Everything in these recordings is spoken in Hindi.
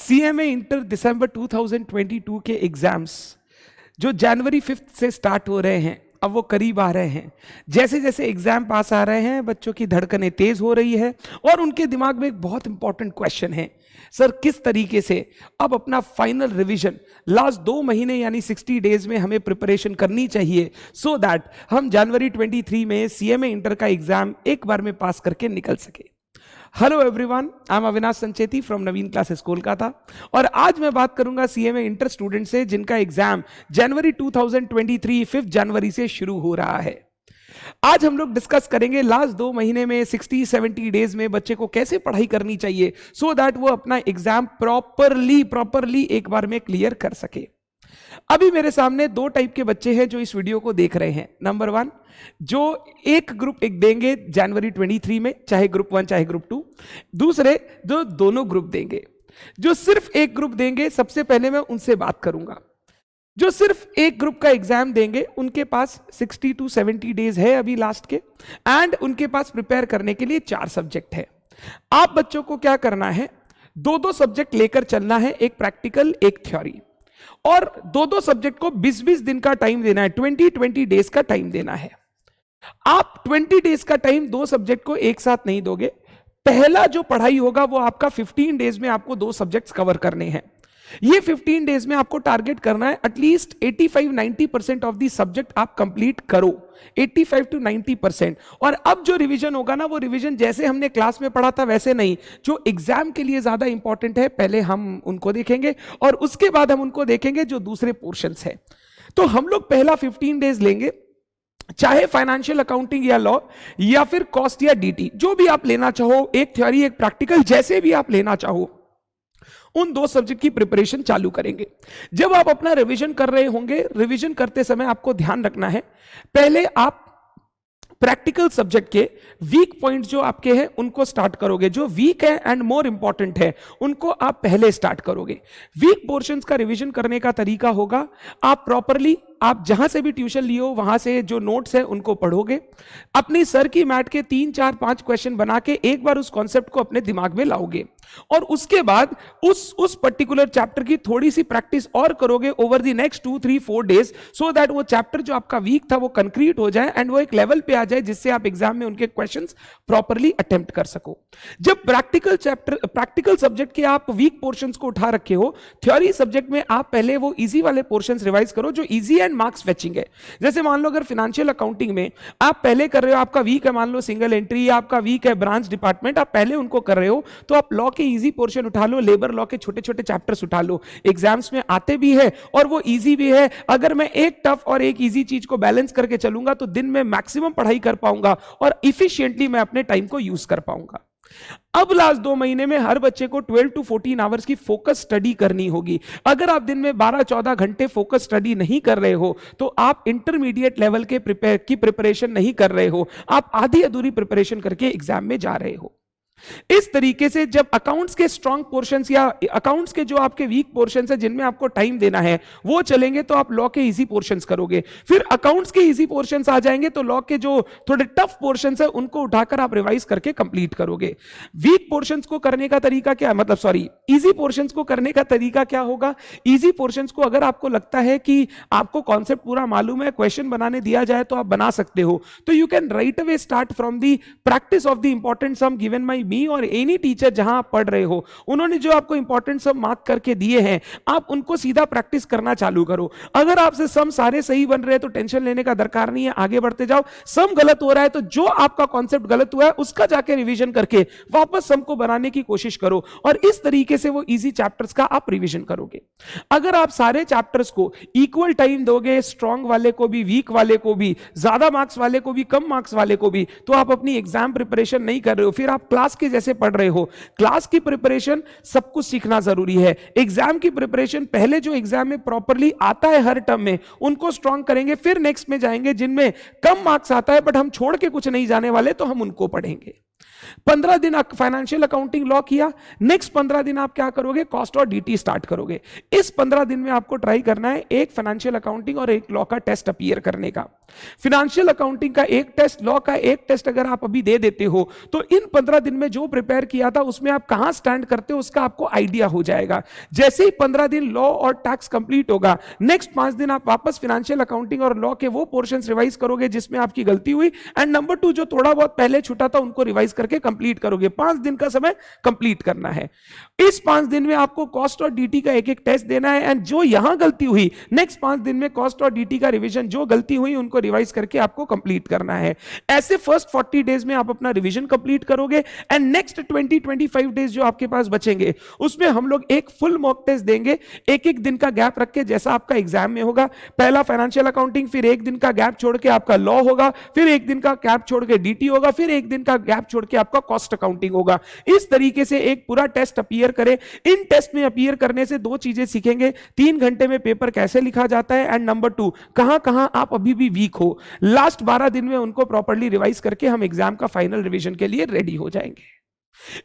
सीएमए इंटर दिसंबर 2022 के एग्जाम्स जो जनवरी 5 से स्टार्ट हो रहे हैं, अब वो करीब आ रहे हैं। जैसे जैसे एग्जाम पास आ रहे हैं, बच्चों की धड़कनें तेज हो रही है और उनके दिमाग में एक बहुत इंपॉर्टेंट क्वेश्चन है, सर किस तरीके से अब अपना फाइनल रिवीजन लास्ट 2 महीने यानी 60 डेज में हमें प्रिपरेशन करनी चाहिए सो दैट हम जनवरी 23 में सीएमए इंटर का एग्जाम एक बार में पास करके निकल सके। Hello everyone, I am Avinash Sancheti from Naveen classes Kolkata और आज मैं बात करूंगा सीएमए इंटर स्टूडेंट से जिनका एग्जाम जनवरी 2023 5 जनवरी से शुरू हो रहा है। आज हम लोग डिस्कस करेंगे लास्ट 2 महीने में 60-70 डेज में बच्चे को कैसे पढ़ाई करनी चाहिए सो दैट वो अपना एग्जाम प्रॉपरली एक बार में क्लियर कर सके। अभी मेरे सामने 2 टाइप के बच्चे हैं जो इस वीडियो को देख रहे हैं। नंबर 1, जो एक ग्रुप एक देंगे जनवरी 23 में, चाहे ग्रुप 1 चाहे ग्रुप 2। दूसरे जो दोनों ग्रुप देंगे। जो सिर्फ एक ग्रुप देंगे, सबसे पहले मैं उनसे बात करूंगा। जो सिर्फ एक ग्रुप का एग्जाम देंगे उनके पास 60 to 70 डेज है अभी लास्ट के, एंड उनके पास प्रिपेयर करने के लिए 4 सब्जेक्ट है। आप बच्चों को क्या करना है, 2-2 सब्जेक्ट लेकर चलना है, एक प्रैक्टिकल एक थ्योरी, और 2-2 सब्जेक्ट को 20-20 दिन का टाइम देना है, 20-20 डेज का टाइम देना है। आप 20 डेज का टाइम 2 सब्जेक्ट को एक साथ नहीं दोगे। पहला जो पढ़ाई होगा वो आपका 15 डेज में आपको 2 सब्जेक्ट्स कवर करने हैं। ये 15 डेज में आपको टारगेट करना है एटलीस्ट 85-90% ऑफ दी सब्जेक्ट आप कंप्लीट करो, 85 to 90%। और अब जो रिवीजन होगा ना, वो रिवीजन जैसे हमने क्लास में पढ़ा था वैसे नहीं, जो एग्जाम के लिए ज्यादा इंपॉर्टेंट है पहले हम उनको देखेंगे और उसके बाद हम उनको देखेंगे जो दूसरे पोर्शंस है। तो हम लोग पहला 15 डेज लेंगे, चाहे फाइनेंशियल अकाउंटिंग या लॉ या फिर कॉस्ट या डीटी, जो भी आप लेना चाहो, एक थ्योरी एक प्रैक्टिकल, जैसे भी आप लेना चाहो, उन 2 सब्जेक्ट की प्रिपरेशन चालू करेंगे। जब आप अपना रिवीजन कर रहे होंगे, रिवीजन करते समय आपको ध्यान रखना है, पहले आप प्रैक्टिकल सब्जेक्ट के वीक पॉइंट जो आपके हैं उनको स्टार्ट करोगे। जो वीक है एंड मोर इंपॉर्टेंट है उनको आप पहले स्टार्ट करोगे। वीक पोर्शंस का रिवीजन करने का तरीका होगा, आप प्रॉपरली आप जहां से भी ट्यूशन लियो वहां से जो नोट्स है उनको पढ़ोगे, अपनी सर की मैट के 3, 4, 5 क्वेश्चन बना के एक बार उस कॉन्सेप्ट को अपने दिमाग में लाओगे और उसके बाद उस पर्टिकुलर चैप्टर की थोड़ी सी प्रैक्टिस और करोगे over the next 2, 3, 4 days, so that वो चैप्टर जो आपका वीक था वो कंक्रीट हो जाए एंड वो एक लेवल पे आ जाए जिससे आप एग्जाम में उनके क्वेश्चंस प्रॉपरली अटेम्प्ट कर सको। जब प्रैक्टिकल सब्जेक्ट के आप वीक पोर्शंस को उठा रखे हो, थ्योरी सब्जेक्ट में आप पहले वो इजी वाले पोर्शंस रिवाइज करो जो इजी एंड मार्क्स फेचिंग है। जैसे मान लो अगर फाइनेंशियल अकाउंटिंग में आप पहले कर रहे हो, आपका वीक है मान लो सिंगल एंट्री, या आपका वीक है ब्रांच डिपार्टमेंट, आप पहले उनको कर रहे हो, तो आप लॉ के इजी पोर्शन उठा लो, लेबर लॉ के छोटे छोटे चैप्टर्स उठा लो, एग्जाम्स में आते भी है और वो इजी भी है। अगर मैं एक टफ और एक इजी चीज को बैलेंस करके चलूंगा तो दिन में मैक्सिमम पढ़ाई कर पाऊंगा और इफिशिएंटली मैं अपने टाइम को यूज कर पाऊंगा। अब लास्ट 2 महीने में हर बच्चे को 12 to 14 आवर्स की फोकस स्टडी करनी होगी। अगर आप दिन में 12-14 घंटे फोकस स्टडी नहीं कर रहे हो तो आप इंटरमीडिएट लेवल के प्रिपरेशन नहीं कर रहे हो, आप आधी अधूरी प्रिपरेशन करके एग्जाम में जा रहे हो। इस तरीके से जब अकाउंट्स के स्ट्रॉन्ग पोर्शंस या अकाउंट्स के जो आपके वीक पोर्शंस है जिनमें आपको टाइम देना है वो चलेंगे तो आप लॉ के इजी पोर्शंस करोगे। फिर अकाउंट्स के इजी पोर्शंस आ जाएंगे तो लॉ के जो थोड़े टफ पोर्शंस है उनको उठाकर आप रिवाइज करके कंप्लीट करोगे। वीक पोर्शंस को करने का तरीका क्या, मतलब सॉरी, इजी पोर्शंस को करने का तरीका क्या होगा। इजी पोर्शंस को अगर आपको लगता है कि आपको कॉन्सेप्ट पूरा मालूम है, क्वेश्चन बनाने दिया जाए तो आप बना सकते हो, तो you can right away start from the practice of the important sum given by me और एनी टीचर जहां आप पढ़ रहे हो। उन्होंने जो आपको इंपॉर्टेंट सम मार्क करके दिए हैं, आप उनको सीधा प्रैक्टिस करना चालू करो। अगर आपसे सम सारे सही बन रहे हैं तो टेंशन लेने का दरकार नहीं है, आगे बढ़ते जाओ। सम गलत हो रहा है तो जो आपका कॉन्सेप्ट गलत हुआ है उसका जाके रिवीजन करके वापस सम को बनाने की कोशिश करो और इस तरीके से वो इजी चैप्टर्स का आप रिवीजन करोगे। अगर आप सारे चैप्टर्स को इक्वल टाइम दोगे, स्ट्रॉन्ग वाले को भी, वीक वाले को भी, ज्यादा मार्क्स वाले को भी, कम मार्क्स वाले को भी, तो आप अपनी एग्जाम प्रिपरेशन नहीं कर रहे हो, फिर आप क्लास के जैसे पढ़ रहे हो। क्लास की प्रिपरेशन सब कुछ सीखना जरूरी है। एग्जाम की प्रिपरेशन पहले जो एग्जाम में प्रॉपरली आता है हर टर्म में उनको स्ट्रॉन्ग करेंगे, फिर नेक्स्ट में जाएंगे जिनमें कम मार्क्स आता है बट हम छोड़ के कुछ नहीं जाने वाले तो हम उनको पढ़ेंगे। 15 दिन फाइनेंशियल अकाउंटिंग लॉ किया, नेक्स्ट 15 दिन आप क्या करोगे, कॉस्ट और डीटी स्टार्ट करोगे। इस 15 दिन में आपको ट्राई करना है एक फाइनेंशियल अकाउंटिंग और एक लॉ का टेस्ट अपीयर करने का। फाइनेंशियल अकाउंटिंग का एक टेस्ट, लॉ का एक टेस्ट अगर आप अभी दे देते हो तो इन 15 दिन में जो प्रिपेयर किया था उसमें आप कहां स्टैंड करते हो उसका आपको आइडिया हो जाएगा। जैसे ही 15 दिन लॉ और टैक्स कंप्लीट होगा, नेक्स्ट 5 दिन आप वापस फाइनेंशियल अकाउंटिंग और लॉ के वो पोर्शंस रिवाइज करोगे जिसमें आपकी गलती हुई, एंड नंबर 2 जो थोड़ा बहुत पहले छूटा था उनको रिवाइज करके कंप्लीट करोगे। 5 दिन का समय कंप्लीट करना है। इस 5 दिन में आपको कॉस्ट और डीटी का एक एक टेस्ट देना है, एंड जो यहां गलती हुई नेक्स्ट 5 दिन में कॉस्ट और डीटी का रिवीजन, जो गलती हुई उनको रिवाइज करके आपको कंप्लीट करना है। ऐसे फर्स्ट 40 डेज में आप अपना रिवीजन कंप्लीट करोगे, एंड नेक्स्ट 20-25 डेज जो आपके पास बचेंगे उसमें हम लोग एक फुल मॉक टेस्ट देंगे, एक एक दिन का गैप रख के, जैसा आपका एग्जाम में होगा। पहला फाइनेंशियल अकाउंटिंग, फिर एक दिन का गैप छोड़ के आपका लॉ होगा, फिर एक दिन का गैप छोड़ के डीटी होगा, फिर एक दिन का गैप छोड़ के आपका कॉस्ट अकाउंटिंग होगा। इस तरीके से एक पूरा टेस्ट अपीयर करें। इन टेस्ट में अपीयर करने से 2 चीजें सीखेंगे, 3 घंटे में पेपर कैसे लिखा जाता है, एंड नंबर 2 कहां कहां आप अभी भी वीक हो। लास्ट 12 दिन में उनको प्रॉपर्ली रिवाइज करके हम एग्जाम का फाइनल रिवीजन के लिए रेडी हो जाएंगे।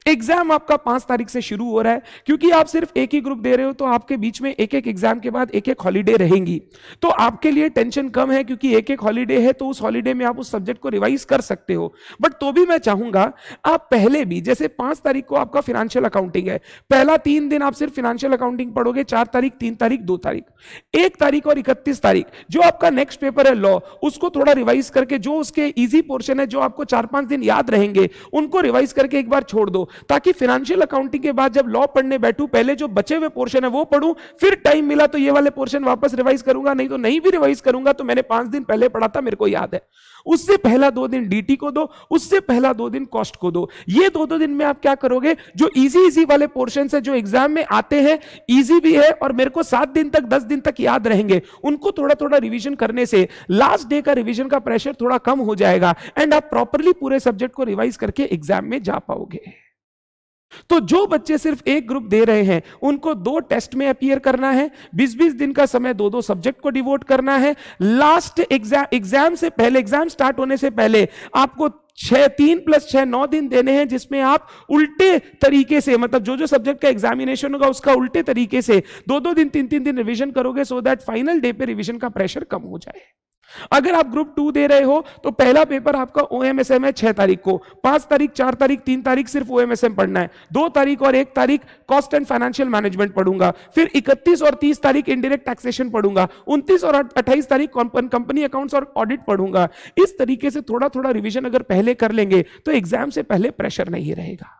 एग्जाम आपका 5 तारीख से शुरू हो रहा है। क्योंकि आप सिर्फ एक ही ग्रुप दे रहे हो तो आपके बीच में एक एक एग्जाम के बाद एक एक हॉलीडे रहेंगी, तो आपके लिए टेंशन कम है क्योंकि एक एक हॉलीडे है तो उस हॉलीडे में आप उस सब्जेक्ट को रिवाइज कर सकते हो। बट तो भी मैं चाहूंगा आप पहले भी, जैसे 5 तारीख को आपका फाइनेंशियल अकाउंटिंग है, पहला 3 दिन आप सिर्फ फाइनेंशियल अकाउंटिंग पढ़ोगे, 4 तारीख, 3 तारीख, 2 तारीख, 1 तारीख और 31 तारीख जो आपका नेक्स्ट पेपर है लॉ, उसको थोड़ा रिवाइज करके, जो उसके इजी पोर्शन है जो आपको 4-5 दिन याद रहेंगे उनको रिवाइज करके एक बार छोड़ दो, ताकि फाइनेंशियल अकाउंटिंग के बाद जब लॉ पढ़ने बैठूं पहले जो बचे हुए पोर्शन है वो पढ़ूं, फिर टाइम मिला तो ये वाले पोर्शन वापस रिवाइज करूंगा, नहीं तो नहीं भी रिवाइज करूंगा तो मैंने 5 दिन पहले पढ़ा था, मेरे को याद है। उससे पहला 2 दिन डीटी को दो, उससे पहला 2 दिन कॉस्ट को दो। ये 2-2 दिन में आप क्या करोगे, जो इजी वाले पोर्शन है जो एग्जाम में आते हैं, इजी भी है और मेरे को 7 दिन तक 10 दिन तक याद रहेंगे, उनको थोड़ा थोड़ा रिवीजन करने से लास्ट डे का रिवीजन का प्रेशर थोड़ा कम हो जाएगा, एंड आप प्रॉपरली पूरे सब्जेक्ट को रिवाइज करके एग्जाम में जा पाओगे। तो जो बच्चे सिर्फ एक ग्रुप दे रहे हैं उनको 2 टेस्ट में अपीयर करना है, 20-20 दिन का समय 2-2 सब्जेक्ट को डिवोट करना है। लास्ट एग्जाम से पहले, एग्जाम स्टार्ट होने से पहले आपको 3 + 6 9 दिन देने हैं, जिसमें आप उल्टे तरीके से, मतलब जो जो सब्जेक्ट का एग्जामिनेशन होगा उसका उल्टे तरीके से 2-2 दिन 3-3 दिन रिवीजन करोगे, सो दैट फाइनल डे पे रिवीजन का प्रेशर कम हो जाए। अगर आप ग्रुप 2 दे रहे हो तो पहला पेपर आपका ओएमएसएम है 6 तारीख को, 5 तारीख, 4 तारीख, 3 तारीख सिर्फ ओएमएसएम पढ़ना है, 2 तारीख और 1 तारीख कॉस्ट एंड फाइनेंशियल मैनेजमेंट पढ़ूंगा, फिर 31 और 30 तारीख इनडायरेक्ट टैक्सेशन पढ़ूंगा, 29 और 28 तारीख कंपनी अकाउंट्स और ऑडिट पढ़ूंगा। इस तरीके से थोड़ा थोड़ा रिवीजन अगर पहले कर लेंगे तो एग्जाम से पहले प्रेशर नहीं रहेगा।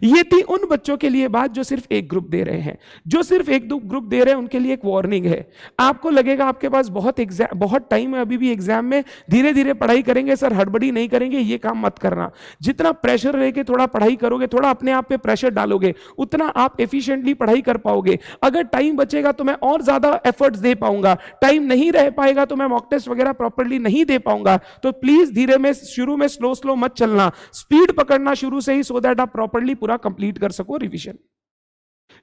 ये थी उन बच्चों के लिए बात जो सिर्फ एक ग्रुप दे रहे हैं। जो सिर्फ एक दो ग्रुप दे रहे हैं उनके लिए एक वार्निंग है। आपको लगेगा आपके पास बहुत टाइम है अभी भी एग्जाम में, धीरे धीरे पढ़ाई करेंगे सर, हड़बड़ी नहीं करेंगे, ये काम मत करना। जितना प्रेशर लेके थोड़ा पढ़ाई करोगे, थोड़ा अपने आप पे प्रेशर डालोगे, उतना आप एफिशिएंटली पढ़ाई कर पाओगे। अगर टाइम बचेगा तो मैं और ज्यादा एफर्ट्स दे पाऊंगा, टाइम नहीं रह पाएगा तो मैं मॉक टेस्ट वगैरह प्रॉपर्ली नहीं दे पाऊंगा। तो प्लीज धीरे में, शुरू में स्लो मत चलना, स्पीड पकड़ना शुरू से ही, सो दैट आप प्रॉपर्ली पूरा कंप्लीट कर सको रिवीजन।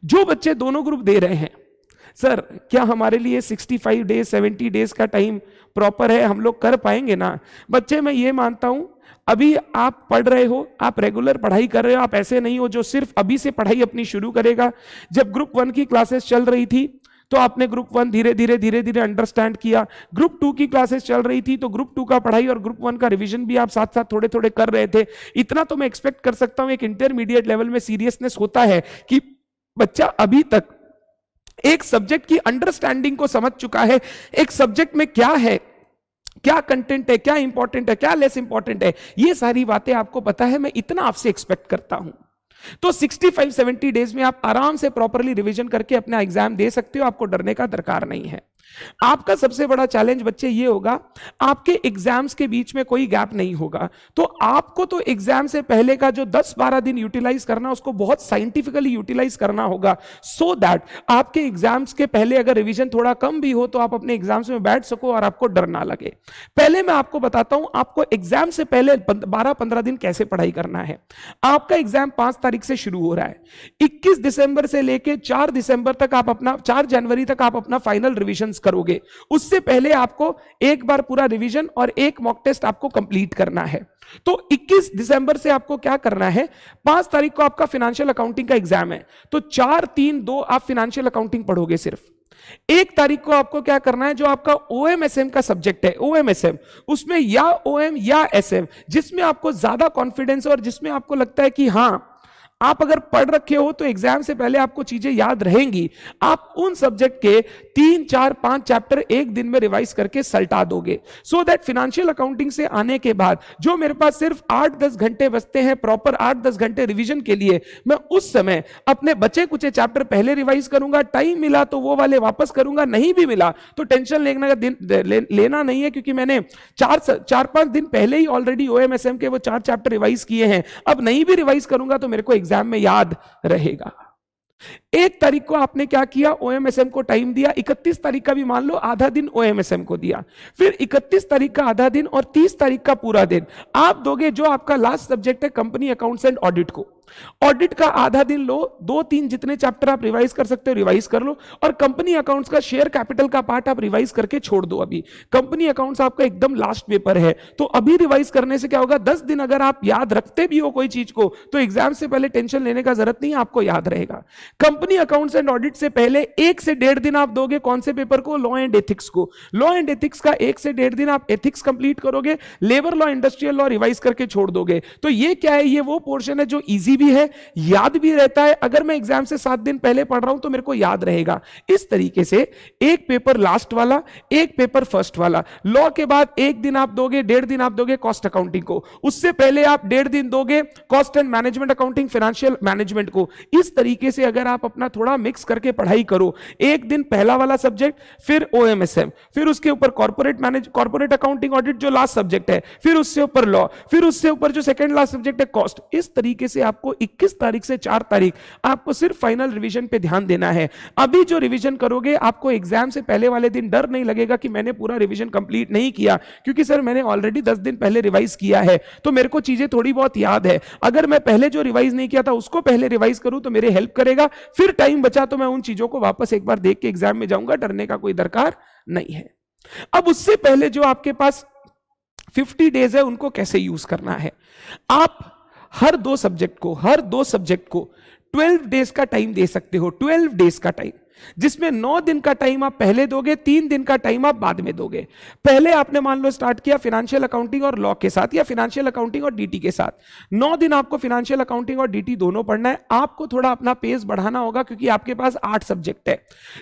जो बच्चे दोनों ग्रुप दे रहे हैं, सर क्या हमारे लिए 65 डेज 70 डेज का टाइम प्रॉपर है, हम लोग कर पाएंगे ना? बच्चे मैं ये मानता हूं अभी आप पढ़ रहे हो, आप रेगुलर पढ़ाई कर रहे हो, आप ऐसे नहीं हो जो सिर्फ अभी से पढ़ाई अपनी शुरू करेगा। जब ग्रुप 1 की क्लासेस चल रही थी तो आपने ग्रुप 1 धीरे धीरे अंडरस्टैंड किया। ग्रुप 2 की क्लासेस चल रही थी तो ग्रुप 2 का पढ़ाई और ग्रुप 1 का रिवीजन भी आप साथ साथ थोड़े थोड़े कर रहे थे। इतना तो मैं एक्सपेक्ट कर सकता हूं, एक इंटरमीडिएट लेवल में सीरियसनेस होता है कि बच्चा अभी तक एक सब्जेक्ट की अंडरस्टैंडिंग को समझ चुका है, एक सब्जेक्ट में क्या है, क्या कंटेंट है, क्या इंपॉर्टेंट है, क्या लेस इंपॉर्टेंट है, ये सारी बातें आपको पता है। मैं इतना आपसे एक्सपेक्ट करता हूं। तो 65-70 डेज में आप आराम से प्रॉपर्ली रिवीजन करके अपना एग्जाम दे सकते हो, आपको डरने का दरकार नहीं है। आपका सबसे बड़ा चैलेंज बच्चे ये होगा, आपके एग्जाम्स के बीच में कोई गैप नहीं होगा, तो आपको तो एग्जाम से पहले का जो 10-12 दिन यूटिलाइज करना, उसको बहुत साइंटिफिकली यूटिलाइज करना होगा, सो दैट आपके एग्जाम्स के पहले अगर रिवीजन थोड़ा कम भी हो तो आप अपने एग्जाम्स में बैठ सको और आपको डर ना लगे। पहले मैं आपको बताता हूं आपको एग्जाम से पहले 12-15 दिन कैसे पढ़ाई करना है। आपका एग्जाम 5 तारीख से शुरू हो रहा है, 21 दिसंबर से लेके 4 जनवरी तक आप अपना फाइनल रिवीजन क्वेश्चंस करोगे, उससे पहले आपको एक बार पूरा रिवीजन और एक मॉक टेस्ट आपको कंप्लीट करना है। तो 21 दिसंबर से आपको क्या करना है, 5 तारीख को आपका फाइनेंशियल अकाउंटिंग का एग्जाम है, तो 4, 3, 2 आप फाइनेंशियल अकाउंटिंग पढ़ोगे सिर्फ। 1 तारीख को आपको क्या करना है, जो आपका ओएमएसएम का सब्जेक्ट है, ओएमएसएम, उसमें या ओएम या एसएम, जिसमें आपको ज्यादा कॉन्फिडेंस और जिसमें आपको लगता है कि हां आप अगर पढ़ रखे हो तो एग्जाम से पहले आपको चीजें याद रहेंगी, आप उन सब्जेक्ट के 3, 4, 5 चैप्टर एक दिन में रिवाइज करके सल्टा दोगे, सो दैट फाइनेंशियल अकाउंटिंग से आने के बाद जो मेरे पास सिर्फ 8-10 घंटे बचते हैं प्रॉपर 8-10 घंटे रिवीजन के लिए, मैं उस समय अपने बचे कुछ चैप्टर पहले रिवाइज करूंगा, टाइम मिला तो वो वाले वापस करूंगा, नहीं भी मिला तो टेंशन लेना नहीं है, क्योंकि मैंने 4-5 दिन पहले ही ऑलरेडी ओएमएसएम के वो 4 चैप्टर रिवाइज किए हैं, अब नहीं भी रिवाइज करूंगा तो मेरे को एग्जाम में याद रहेगा। 1 तारीख को आपने क्या किया, ओएमएसएम को टाइम दिया, 31 तारीख का भी मान लो आधा दिन ओएमएसएम को दिया, फिर 31 तारीख का आधा दिन और 30 तारीख का पूरा दिन आप दोगे जो आपका लास्ट सब्जेक्ट है कंपनी अकाउंट्स एंड ऑडिट को। ऑडिट का आधा दिन लो, 2-3 जितने चैप्टर आप रिवाइज कर सकते हो रिवाइज कर लो, और कंपनी अकाउंट्स का शेयर कैपिटल का पार्ट आप रिवाइज करके छोड़ दो। अभी कंपनी अकाउंट्स आपका एकदम लास्ट पेपर है, तो अभी रिवाइज करने से क्या होगा, 10 दिन अगर आप याद रखते भी हो कोई चीज को तो एग्जाम से पहले टेंशन लेने का जरूरत नहीं, आपको याद रहेगा। कंपनी अकाउंट्स एंड ऑडिट से पहले 1 से 1.5 दिन आप दोगे कौन से पेपर को, लॉ एंड एथिक्स को। लॉ एंड एथिक्स का 1 से 1.5 दिन आप एथिक्स कंप्लीट करोगे, labour law industrial law revise करके छोड़ दोगे। तो ये क्या है, ये वो पोर्शन है जो इजी भी है, याद भी रहता है, अगर मैं एग्जाम से 7 दिन पहले पढ़ रहा हूं तो मेरे को याद रहेगा। इस तरीके से एक पेपर लास्ट वाला, एक पेपर फर्स्ट वाला, लॉ के बाद 1 दिन आप दोगे, 1.5 दिन आप दोगे कॉस्ट अकाउंटिंग को, उससे पहले आप 1.5 दिन दोगे cost and management accounting financial management को। इस तरीके से अगर आप अपना थोड़ा मिक्स करके पढ़ाई करो, 1 दिन पहला वाला सब्जेक्ट, फिर ओएमएसएम, फिर उसके ऊपर कॉर्पोरेट अकाउंटिंग ऑडिट जो लास्ट सब्जेक्ट है, फिर उससे ऊपर लॉ, फिर उससे ऊपर जो सेकंड लास्ट सब्जेक्ट है कॉस्ट। इस तरीके से आपको 21 तारीख से 4 तारीख आपको सिर्फ फाइनल रिवीजन पे ध्यान देना है। अभी जो रिवीजन करोगे आपको एग्जाम से पहले वाले दिन डर नहीं लगेगा कि मैंने पूरा रिवीजन कंप्लीट नहीं किया, क्योंकि सर मैंने ऑलरेडी 10 दिन पहले रिवाइज किया है तो मेरे को चीजें थोड़ी बहुत याद है। अगर मैं पहले जो रिवाइज नहीं किया था उसको पहले रिवाइज करूं तो मेरे हेल्प करेगा, फिर टाइम बचा तो मैं उन चीजों को वापस एक बार देख के एग्जाम में जाऊंगा, डरने का कोई दरकार नहीं है। अब उससे पहले जो आपके पास 50 डेज है उनको कैसे यूज करना है, आप हर दो सब्जेक्ट को 12 डेज का टाइम दे सकते हो, 12 डेज का टाइम, जिसमें 9 दिन का टाइम आप पहले दोगे, 3 दिन का टाइम आप बाद में दोगे। पहले आपने मान लो स्टार्ट किया फाइनेंशियल अकाउंटिंग और लॉ के साथ या फाइनेंशियल अकाउंटिंग और डीटी के साथ, 9 दिन आपको फाइनेंशियल अकाउंटिंग और डीटी दोनों पढ़ना है। आपको थोड़ा अपना पेस बढ़ाना होगा क्योंकि आपके पास 8 सब्जेक्ट है।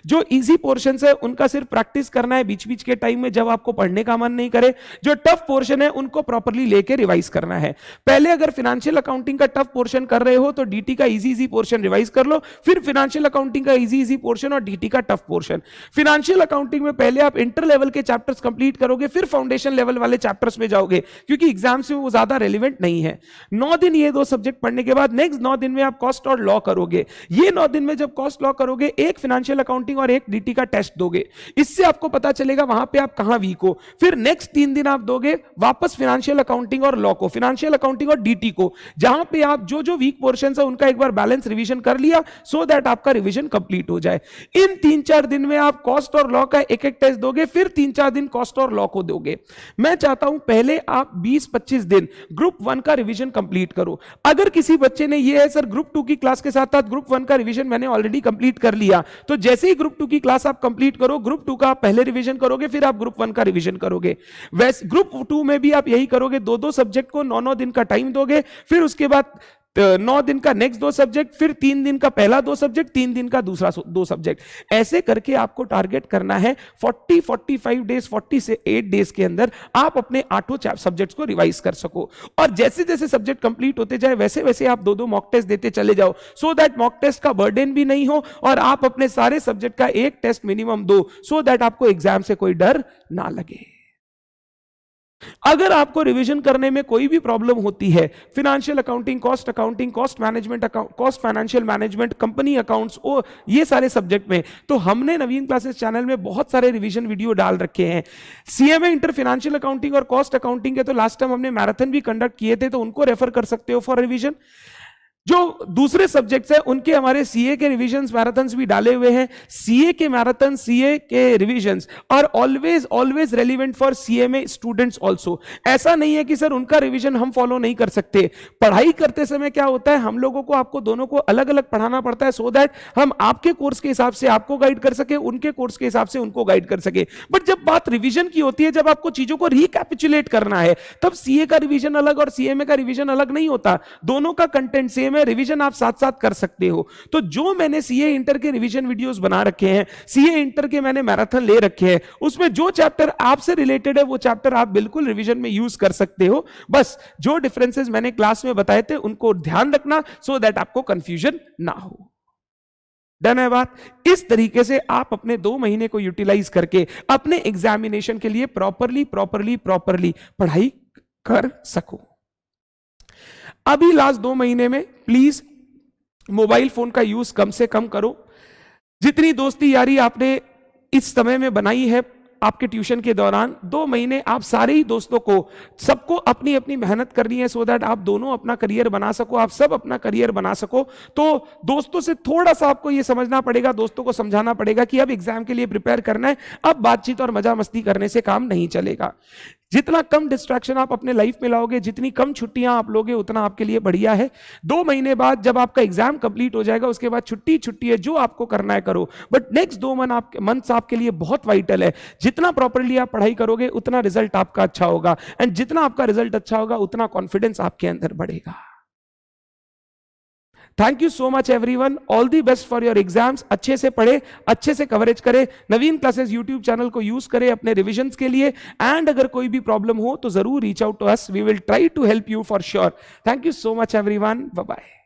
जो इजी पोर्शन है उनका सिर्फ प्रैक्टिस करना है बीच बीच के टाइम में जब आपको पढ़ने का मन नहीं करे, जो टफ पोर्शन है उनको प्रॉपरली लेके रिवाइज करना है। पहले अगर फाइनेंशियल अकाउंटिंग का टफ पोर्शन कर रहे हो तो डीटी का इजी पोर्शन रिवाइज कर लो, फिर फाइनेंशियल अकाउंटिंग का इजी पोर्शन और डीटी का टफ पोर्शन। फाइनेंशियल अकाउंटिंग में पहले आप इंटर लेवल के चैप्टर्स कंप्लीट करोगे, फिर फाउंडेशन लेवल वाले चैप्टर्स में जाओगे क्योंकि एग्जाम से वो ज्यादा रेलेवेंट नहीं है। 9 दिन ये 2 सब्जेक्ट पढ़ने के बाद नेक्स्ट 9 दिन में आप कॉस्ट और लॉ करोगे। ये 9 दिन में जब कॉस्ट लॉ करोगे, एक फाइनेंशियल अकाउंटिंग और एक डीटी का टेस्ट दोगे, इससे आपको पता चलेगा वहां पे आप कहां वीक हो। फिर नेक्स्ट 3 दिन आप दोगे वापस फाइनेंशियल अकाउंटिंग और लॉ को, फाइनेंशियल अकाउंटिंग और डीटी को, जहां पे आप जो जो वीक पोर्शन है उनका एक बार बैलेंस रिवीजन कर लिया सो दैट आपका रिवीजन कंप्लीट हो जाए। इन 3-4 दिन में आप कॉस्ट और लॉ का एक एक टेस्ट दोगे, फिर 3-4 दिन कॉस्ट और लॉ को दोगे। मैं चाहता हूं पहले आप 20-25 दिन ग्रुप 1 का रिवीजन कंप्लीट करो। अगर किसी बच्चे ने ये है सर ग्रुप 2 की क्लास के साथ साथ ग्रुप 1 का रिवीजन मैंने ऑलरेडी कंप्लीट कर लिया, तो जैसे ही ग्रुप 2 की क्लास आप कंप्लीट करो, ग्रुप 2 का आप पहले रिवीजन करोगे, फिर आप ग्रुप 1 का रिवीजन करोगे। वैसे ग्रुप 2 में भी आप यही करोगे, 2-2 सब्जेक्ट को 9-9 दिन का टाइम दोगे, फिर उसके बाद 9 दिन का नेक्स्ट 2 सब्जेक्ट, फिर 3 दिन का पहला 2 सब्जेक्ट, 3 दिन का दूसरा 2 सब्जेक्ट। ऐसे करके आपको टारगेट करना है 40-45 डेज, 40 से 8 डेज के अंदर आप अपने 8 सब्जेक्ट्स को रिवाइज कर सको। और जैसे जैसे सब्जेक्ट कंप्लीट होते जाए वैसे वैसे आप 2-2 मॉक टेस्ट देते चले जाओ, सो दैट मॉक टेस्ट का बर्डन भी नहीं हो और आप अपने सारे सब्जेक्ट का एक टेस्ट मिनिमम दो, सो दैट आपको एग्जाम से कोई डर ना लगे। अगर आपको रिवीजन करने में कोई भी प्रॉब्लम होती है, financial accounting, cost management, cost financial management, company accounts, ये सारे सब्जेक्ट में, तो हमने नवीन क्लासेस चैनल में बहुत सारे रिवीजन वीडियो डाल रखे हैं। सीएमए इंटर फाइनेंशियल अकाउंटिंग और कॉस्ट अकाउंटिंग के तो लास्ट टाइम हमने मैराथन भी कंडक्ट किए थे, तो उनको रेफर कर सकते हो फॉर रिवीजन। जो दूसरे सब्जेक्ट्स हैं उनके हमारे सीए के रिविजन्स मैराथन्स भी डाले हुए हैं। सीए के मैराथन, सीए के रिविजन्स और always always relevant for CMA students also. ऐसा नहीं है कि सर उनका रिवीजन हम फॉलो नहीं कर सकते। पढ़ाई करते समय क्या होता है, हम लोगों को आपको दोनों को अलग अलग पढ़ाना पड़ता है सो दैट हम आपके कोर्स के हिसाब से आपको गाइड कर सके, उनके कोर्स के हिसाब से उनको गाइड कर सके। बट जब बात रिवीजन की होती है, जब आपको चीजों को रिकैपिचुलेट करना है, तब सीए का रिवीजन अलग और सीएमए का रिवीजन अलग नहीं होता। दोनों का कंटेंट सेम है, रिवीजन आप साथ साथ कर सकते हो। तो जो मैंने सीए इंटर के रिवीजन वीडियोस बना रखे हैं, सीए इंटर के मैंने मैराथन ले रखे हैं, उसमें जो चैप्टर आपसे रिलेटेड है वो चैप्टर आप बिल्कुल रिवीजन में यूज कर सकते हो। बस जो डिफरेंसेस मैंने क्लास में बताए थे उनको ध्यान रखना सो दैट आपको कंफ्यूजन ना हो। डन है बात। इस तरीके से आप अपने 2 महीने को यूटिलाइज करके अपने एग्जामिनेशन के लिए प्रॉपरली पढ़ाई कर सको। अभी लास्ट 2 महीने में प्लीज मोबाइल फोन का यूज कम से कम करो। जितनी दोस्ती यारी आपने इस समय में बनाई है आपके ट्यूशन के दौरान, 2 महीने आप सारे ही दोस्तों को, सबको अपनी अपनी मेहनत करनी है सो दैट आप दोनों अपना करियर बना सको, आप सब अपना करियर बना सको। तो दोस्तों से थोड़ा सा आपको ये समझना पड़ेगा, दोस्तों को समझाना पड़ेगा कि अब एग्जाम के लिए प्रिपेयर करना है, अब बातचीत और मजा मस्ती करने से काम नहीं चलेगा। जितना कम डिस्ट्रैक्शन आप अपने लाइफ में लाओगे, जितनी कम छुट्टियां आप लोगे, उतना आपके लिए बढ़िया है। 2 महीने बाद जब आपका एग्जाम कंप्लीट हो जाएगा, उसके बाद छुट्टी है, जो आपको करना है करो, बट नेक्स्ट 2 मंथ्स आपके लिए बहुत वाइटल है। जितना प्रॉपर्ली आप पढ़ाई करोगे उतना रिजल्ट आपका अच्छा होगा, एंड जितना आपका रिजल्ट अच्छा होगा उतना कॉन्फिडेंस आपके अंदर बढ़ेगा। Thank you so much everyone, all the best for your exams. अच्छे से पढ़े, अच्छे से कवरेज करें, नवीन क्लासेस यूट्यूब चैनल को यूज करें अपने रिविजन्स के लिए, एंड अगर कोई भी प्रॉब्लम हो तो जरूर reach out to us, we will try to help you for sure. Thank you so much everyone, bye bye.